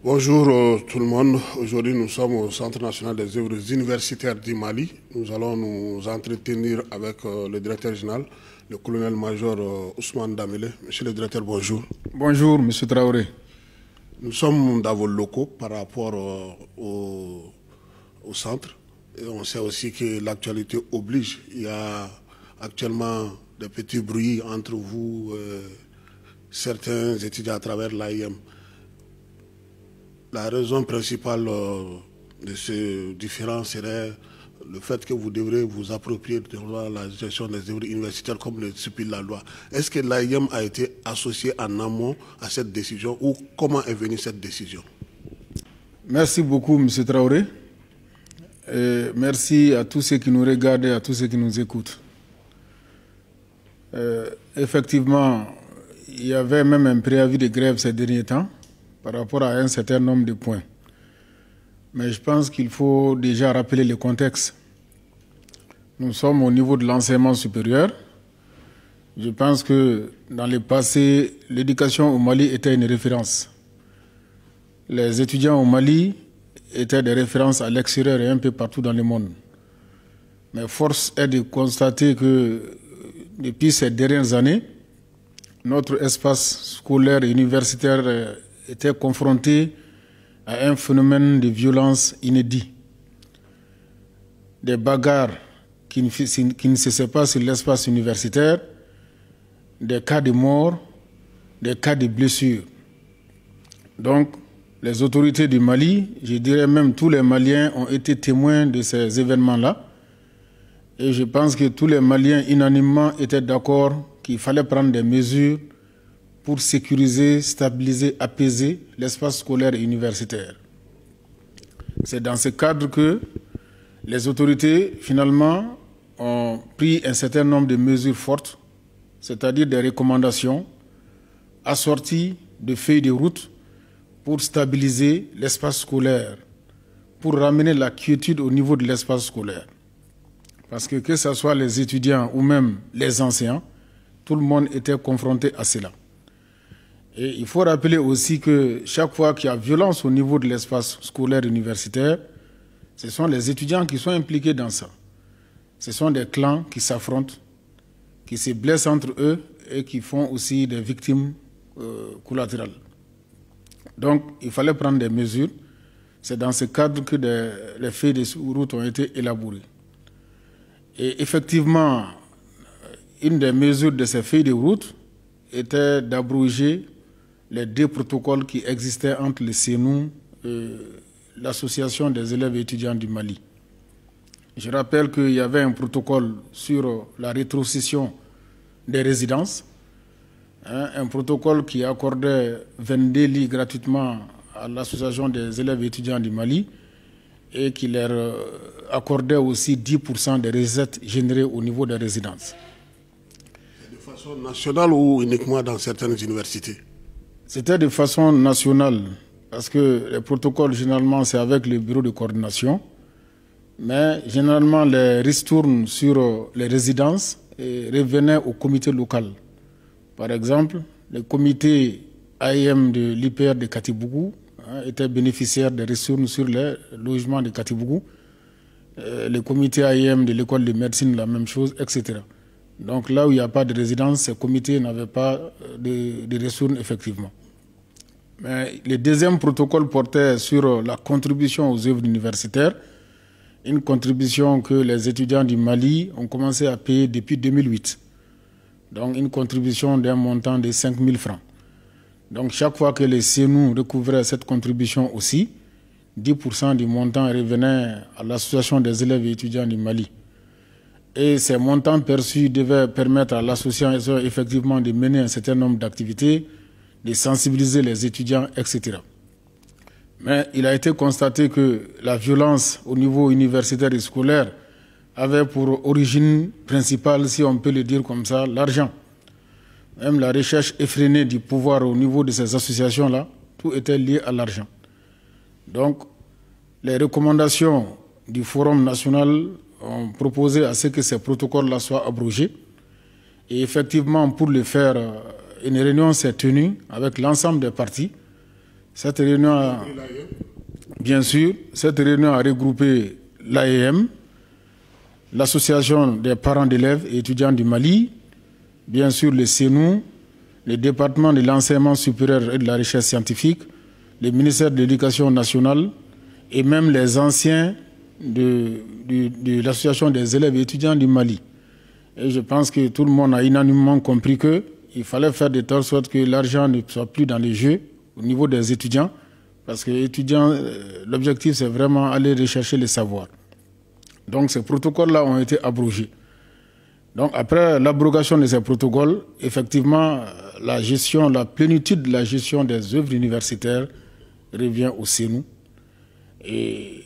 Bonjour tout le monde. Aujourd'hui, nous sommes au Centre national des œuvres universitaires du Mali. Nous allons nous entretenir avec le directeur général, le colonel-major Ousmane Damele. Monsieur le directeur, bonjour. Bonjour, monsieur Traoré. Nous sommes dans vos locaux par rapport au centre. Et on sait aussi que l'actualité oblige. Il y a actuellement des petits bruits entre vous, certains étudiants à travers l'AIM. La raison principale de ce différend serait le fait que vous devrez vous approprier de la gestion des œuvres universitaires comme le stipule la loi. Est-ce que l'AIM a été associé en amont à cette décision ou comment est venue cette décision? Merci beaucoup, M. Traoré. Et merci à tous ceux qui nous regardent et à tous ceux qui nous écoutent. Effectivement, il y avait même un préavis de grève ces derniers temps par rapport à un certain nombre de points. Mais je pense qu'il faut déjà rappeler le contexte. Nous sommes au niveau de l'enseignement supérieur. Je pense que dans le passé, l'éducation au Mali était une référence. Les étudiants au Mali étaient des références à l'extérieur et un peu partout dans le monde. Mais force est de constater que depuis ces dernières années, notre espace scolaire et universitaire était confronté à un phénomène de violence inédit. Des bagarres qui ne cessaient pas sur l'espace universitaire, des cas de mort, des cas de blessures. Donc, les autorités du Mali, je dirais même tous les Maliens, ont été témoins de ces événements-là. Et je pense que tous les Maliens, unanimement, étaient d'accord qu'il fallait prendre des mesures pour sécuriser, stabiliser, apaiser l'espace scolaire et universitaire. C'est dans ce cadre que les autorités, finalement, ont pris un certain nombre de mesures fortes, c'est-à-dire des recommandations assorties de feuilles de route pour stabiliser l'espace scolaire, pour ramener la quiétude au niveau de l'espace scolaire. Parce que ce soit les étudiants ou même les enseignants, tout le monde était confronté à cela. Et il faut rappeler aussi que chaque fois qu'il y a violence au niveau de l'espace scolaire universitaire, ce sont les étudiants qui sont impliqués dans ça. Ce sont des clans qui s'affrontent, qui se blessent entre eux et qui font aussi des victimes collatérales. Donc, il fallait prendre des mesures. C'est dans ce cadre que les feuilles de route ont été élaborées. Et effectivement, une des mesures de ces feuilles de route était d'abroger les deux protocoles qui existaient entre le CNU et l'Association des élèves et étudiants du Mali. Je rappelle qu'il y avait un protocole sur la rétrocession des résidences, un protocole qui accordait 22 lits gratuitement à l'Association des élèves et étudiants du Mali et qui leur accordait aussi 10% des recettes générées au niveau des résidences. De façon nationale ou uniquement dans certaines universités? C'était de façon nationale, parce que les protocoles, généralement, c'est avec le bureau de coordination. Mais généralement, les ristournes sur les résidences revenaient au comité local. Par exemple, le comité AIM de l'IPR de Katibougou était bénéficiaire des ristournes sur les logements de Katibougou. Le comité AIM de l'école de médecine, la même chose, etc. Donc là où il n'y a pas de résidence, ces comités n'avaient pas de ressources effectivement. Mais le deuxième protocole portait sur la contribution aux œuvres universitaires, une contribution que les étudiants du Mali ont commencé à payer depuis 2008. Donc une contribution d'un montant de 5 000 francs. Donc chaque fois que les CNU recouvraient cette contribution aussi, 10% du montant revenait à l'Association des élèves et étudiants du Mali. Et ces montants perçus devaient permettre à l'association effectivement de mener un certain nombre d'activités, de sensibiliser les étudiants, etc. Mais il a été constaté que la violence au niveau universitaire et scolaire avait pour origine principale, si on peut le dire comme ça, l'argent. Même la recherche effrénée du pouvoir au niveau de ces associations-là, tout était lié à l'argent. Donc, les recommandations du Forum national ont proposé à ce que ces protocoles-là soient abrogés. Et effectivement, pour le faire, une réunion s'est tenue avec l'ensemble des partis Cette réunion a, bien sûr, cette réunion a regroupé l'AEM, l'Association des parents d'élèves et étudiants du Mali, bien sûr le CENU, le département de l'enseignement supérieur et de la recherche scientifique, le ministère de l'Éducation nationale et même les anciens de l'Association des élèves et étudiants du Mali. Et je pense que tout le monde a unanimement compris qu'il fallait faire de telle sorte que l'argent ne soit plus dans les jeux au niveau des étudiants, parce que étudiants, l'objectif c'est vraiment aller rechercher les savoirs. Donc ces protocoles-là ont été abrogés. Donc après l'abrogation de ces protocoles, effectivement, la gestion, la plénitude de la gestion des œuvres universitaires revient au CENU. Et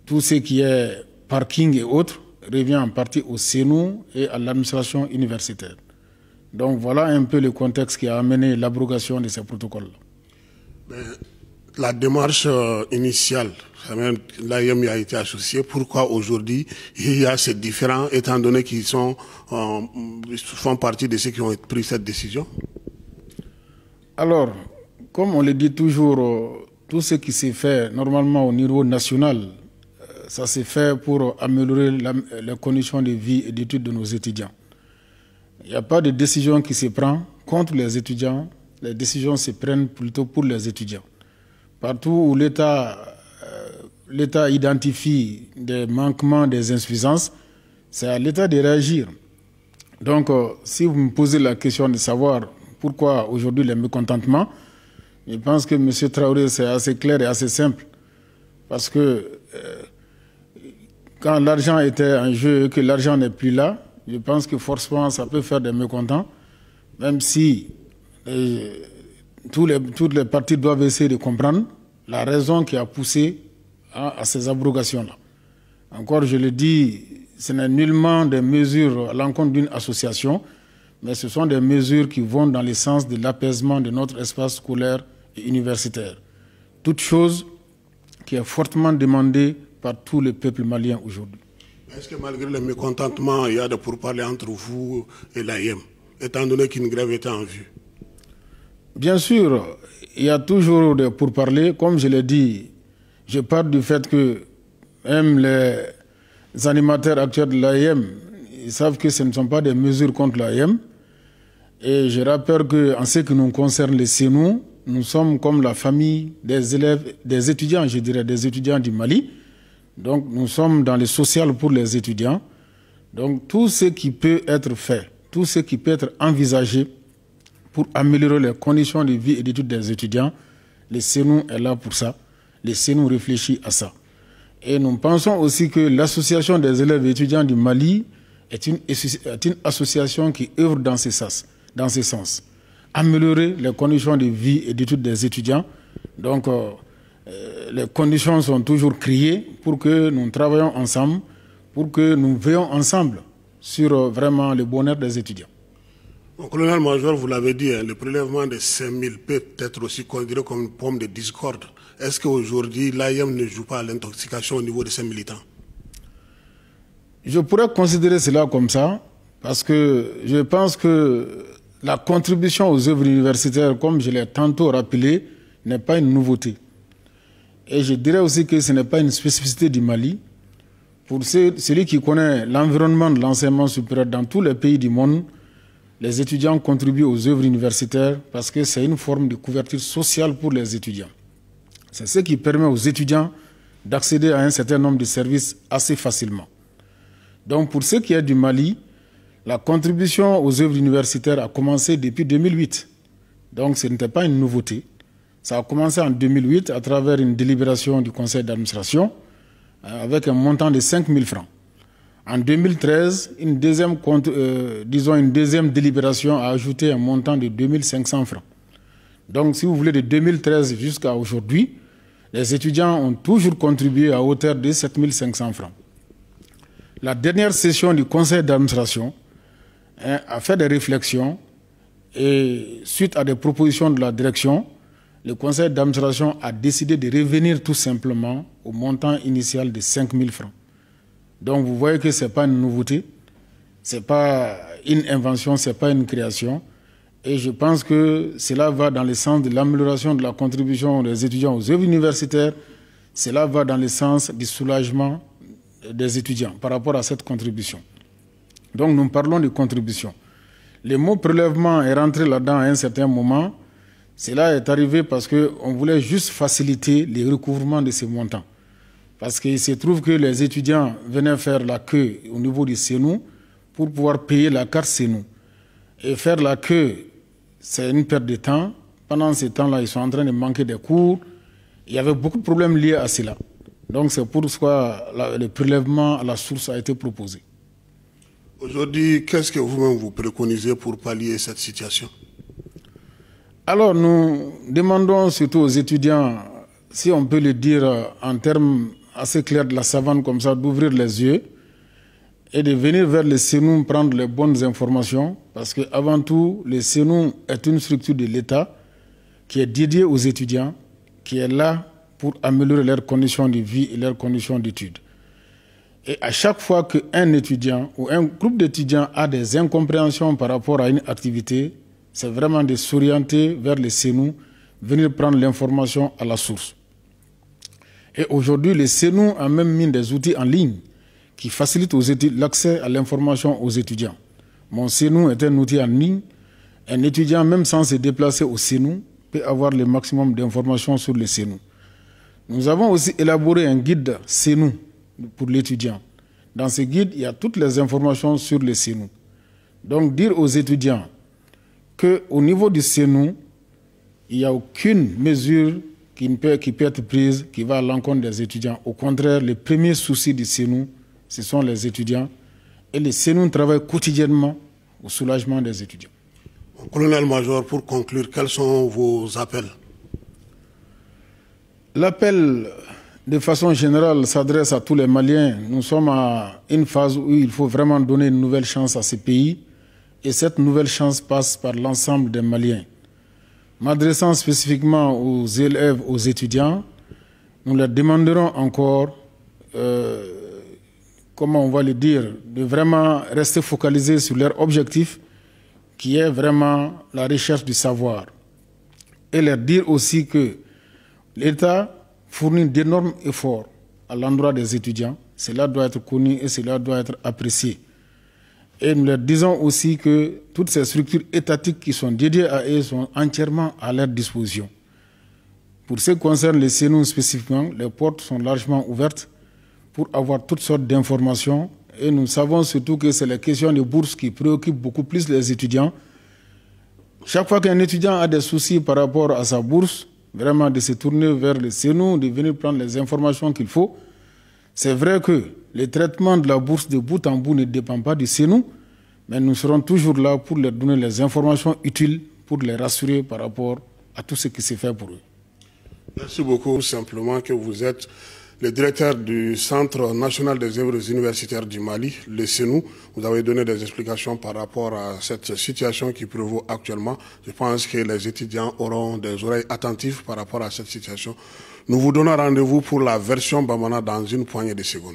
tout ce qui est parking et autres revient en partie au CENU et à l'administration universitaire. Donc voilà un peu le contexte qui a amené l'abrogation de ces protocoles-là. La démarche initiale, l'AEM a été associée. Pourquoi aujourd'hui il y a ces différents, étant donné qu'ils font partie de ceux qui ont pris cette décision? Alors, comme on le dit toujours, tout ce qui s'est fait normalement au niveau national, ça s'est fait pour améliorer les conditions de vie et d'études de nos étudiants. Il n'y a pas de décision qui se prend contre les étudiants, les décisions se prennent plutôt pour les étudiants. Partout où l'État identifie des manquements, des insuffisances, c'est à l'État de réagir. Donc, si vous me posez la question de savoir pourquoi aujourd'hui les mécontentements, je pense que M. Traoré, c'est assez clair et assez simple. Parce que quand l'argent était en jeu et que l'argent n'est plus là, je pense que forcément ça peut faire des mécontents, même si toutes les parties doivent essayer de comprendre la raison qui a poussé à ces abrogations-là. Encore, je le dis, ce n'est nullement des mesures à l'encontre d'une association, mais ce sont des mesures qui vont dans le sens de l'apaisement de notre espace scolaire et universitaire. Toute chose qui est fortement demandée par tout le peuple malien aujourd'hui. Est-ce que malgré le mécontentement, il y a des pourparlers entre vous et l'AEM, étant donné qu'une grève était en vue? Bien sûr, il y a toujours des pourparlers. Comme je l'ai dit, je pars du fait que même les animateurs actuels de l'AEM, ils savent que ce ne sont pas des mesures contre l'AEM. Et je rappelle qu'en ce qui nous concerne les CENU, nous sommes comme la famille des élèves, des étudiants, je dirais, des étudiants du Mali. Donc nous sommes dans le social pour les étudiants. Donc tout ce qui peut être fait, tout ce qui peut être envisagé pour améliorer les conditions de vie et d'études des étudiants, le CENU est là pour ça. Le CENU réfléchit à ça. Et nous pensons aussi que l'association des élèves et étudiants du Mali est une association qui œuvre dans ce sens. Améliorer les conditions de vie et d'études des étudiants. Donc, les conditions sont toujours créées pour que nous travaillions ensemble, pour que nous veillons ensemble sur vraiment le bonheur des étudiants. Bon, colonel-major, vous l'avez dit, le prélèvement de 5 000 peut être aussi considéré comme une pomme de discorde. Est-ce qu'aujourd'hui, l'AEM ne joue pas à l'intoxication au niveau de ses militants? Je pourrais considérer cela comme ça, parce que je pense que la contribution aux œuvres universitaires, comme je l'ai tantôt rappelé, n'est pas une nouveauté. Et je dirais aussi que ce n'est pas une spécificité du Mali. Pour celui qui connaît l'environnement de l'enseignement supérieur dans tous les pays du monde, les étudiants contribuent aux œuvres universitaires parce que c'est une forme de couverture sociale pour les étudiants. C'est ce qui permet aux étudiants d'accéder à un certain nombre de services assez facilement. Donc pour ce qui est du Mali, la contribution aux œuvres universitaires a commencé depuis 2008. Donc ce n'était pas une nouveauté. Ça a commencé en 2008 à travers une délibération du conseil d'administration avec un montant de 5 000 francs. En 2013, une deuxième délibération a ajouté un montant de 2 500 francs. Donc, si vous voulez, de 2013 jusqu'à aujourd'hui, les étudiants ont toujours contribué à hauteur de 7 500 francs. La dernière session du conseil d'administration a fait des réflexions et, suite à des propositions de la direction, le conseil d'administration a décidé de revenir tout simplement au montant initial de 5 000 francs. Donc vous voyez que ce n'est pas une nouveauté, ce n'est pas une invention, ce n'est pas une création. Et je pense que cela va dans le sens de l'amélioration de la contribution des étudiants aux œuvres universitaires. Cela va dans le sens du soulagement des étudiants par rapport à cette contribution. Donc nous parlons de contribution. Le mot prélèvement est rentré là-dedans à un certain moment. Cela est arrivé parce qu'on voulait juste faciliter le recouvrement de ces montants. Parce qu'il se trouve que les étudiants venaient faire la queue au niveau du CENU pour pouvoir payer la carte CENU. Et faire la queue, c'est une perte de temps. Pendant ce temps-là, ils sont en train de manquer des cours. Il y avait beaucoup de problèmes liés à cela. Donc c'est pour ça que le prélèvement à la source a été proposé. Aujourd'hui, qu'est-ce que vous-même vous préconisez pour pallier cette situation? Alors nous demandons surtout aux étudiants, si on peut le dire en termes assez clairs de la savane comme ça, d'ouvrir les yeux et de venir vers le CENU prendre les bonnes informations, parce qu'avant tout, le CENU est une structure de l'État qui est dédiée aux étudiants, qui est là pour améliorer leurs conditions de vie et leurs conditions d'études. Et à chaque fois qu'un étudiant ou un groupe d'étudiants a des incompréhensions par rapport à une activité, c'est vraiment de s'orienter vers le CENU, venir prendre l'information à la source. Et aujourd'hui, le CENU a même mis des outils en ligne qui facilitent l'accès à l'information aux étudiants. Mon CENU est un outil en ligne. Un étudiant, même sans se déplacer au CENU, peut avoir le maximum d'informations sur le CENU. Nous avons aussi élaboré un guide CENU pour l'étudiant. Dans ce guide, il y a toutes les informations sur le CENU. Donc, dire aux étudiants qu'au niveau du CENU, il n'y a aucune mesure qui peut être prise qui va à l'encontre des étudiants. Au contraire, les premiers soucis du CENU, ce sont les étudiants. Et le CENU travaille quotidiennement au soulagement des étudiants. Colonel-major, pour conclure, quels sont vos appels? L'appel, de façon générale, s'adresse à tous les Maliens. Nous sommes à une phase où il faut vraiment donner une nouvelle chance à ces pays. Et cette nouvelle chance passe par l'ensemble des Maliens. M'adressant spécifiquement aux élèves, aux étudiants, nous leur demanderons encore, comment on va le dire, de vraiment rester focalisés sur leur objectif, qui est vraiment la recherche du savoir. Et leur dire aussi que l'État fournit d'énormes efforts à l'endroit des étudiants. Cela doit être connu et cela doit être apprécié. Et nous leur disons aussi que toutes ces structures étatiques qui sont dédiées à eux sont entièrement à leur disposition. Pour ce qui concerne les CENU spécifiquement, les portes sont largement ouvertes pour avoir toutes sortes d'informations. Et nous savons surtout que c'est la question de bourse qui préoccupe beaucoup plus les étudiants. Chaque fois qu'un étudiant a des soucis par rapport à sa bourse, vraiment de se tourner vers le CENU, de venir prendre les informations qu'il faut. C'est vrai que le traitement de la bourse de bout en bout ne dépend pas du CENU, mais nous serons toujours là pour leur donner les informations utiles pour les rassurer par rapport à tout ce qui se fait pour eux. Merci beaucoup. Simplement que vous êtes le directeur du Centre national des œuvres universitaires du Mali, le CENU. Vous avez donné des explications par rapport à cette situation qui prévaut actuellement. Je pense que les étudiants auront des oreilles attentives par rapport à cette situation. Nous vous donnons rendez-vous pour la version Bamana dans une poignée de secondes.